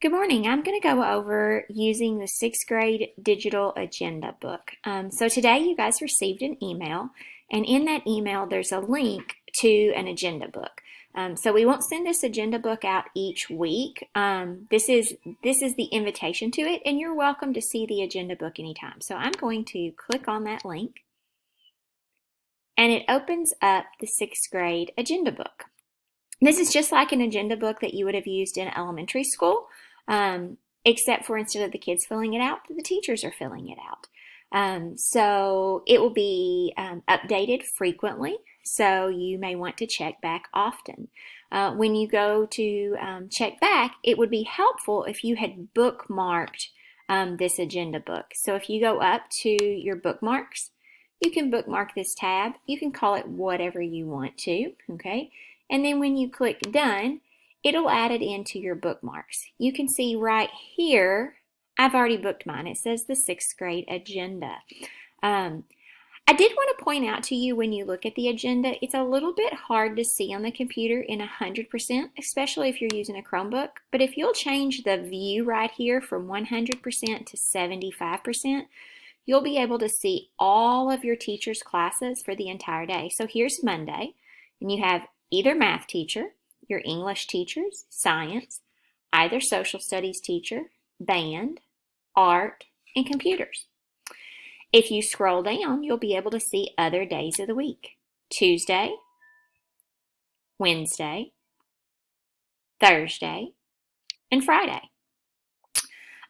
Good morning. I'm going to go over using the sixth grade digital agenda book. So today you guys received an email, and in that email there's a link to an agenda book. So we won't send this agenda book out each week. This is the invitation to it, and you're welcome to see the agenda book anytime. So I'm going to click on that link, and it opens up the sixth grade agenda book. This is just like an agenda book that you would have used in elementary school, except for instead of the kids filling it out, the teachers are filling it out. So it will be updated frequently, so you may want to check back often. When you go to check back, it would be helpful if you had bookmarked this agenda book. So if you go up to your bookmarks, you can bookmark this tab. You can call it whatever you want to, okay? And then when you click done, it'll add it into your bookmarks. You can see right here, I've already booked mine. It says the sixth grade agenda. I did want to point out to you when you look at the agenda, it's a little bit hard to see on the computer in 100%, especially if you're using a Chromebook. But if you'll change the view right here from 100% to 75%, you'll be able to see all of your teachers' classes for the entire day. So here's Monday, and you have either math teacher, your English teachers, science, either social studies teacher, band, art, and computers. If you scroll down, you'll be able to see other days of the week. Tuesday, Wednesday, Thursday, and Friday.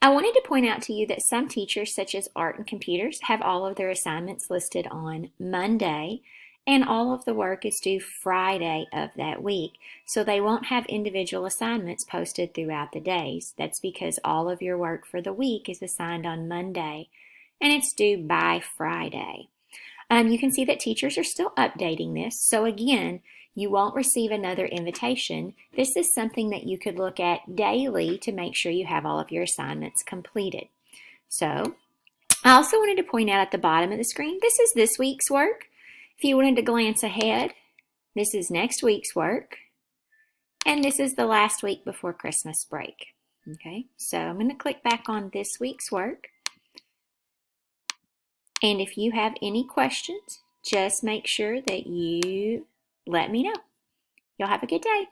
I wanted to point out to you that some teachers, such as art and computers, have all of their assignments listed on Monday, and all of the work is due Friday of that week. So they won't have individual assignments posted throughout the days. That's because all of your work for the week is assigned on Monday, and it's due by Friday. You can see that teachers are still updating this. So again, you won't receive another invitation. This is something that you could look at daily to make sure you have all of your assignments completed. So I also wanted to point out at the bottom of the screen, this is this week's work. If you wanted to glance ahead, this is next week's work, and this is the last week before Christmas break. Okay, so I'm going to click back on this week's work, and if you have any questions, just make sure that you let me know. Y'all have a good day.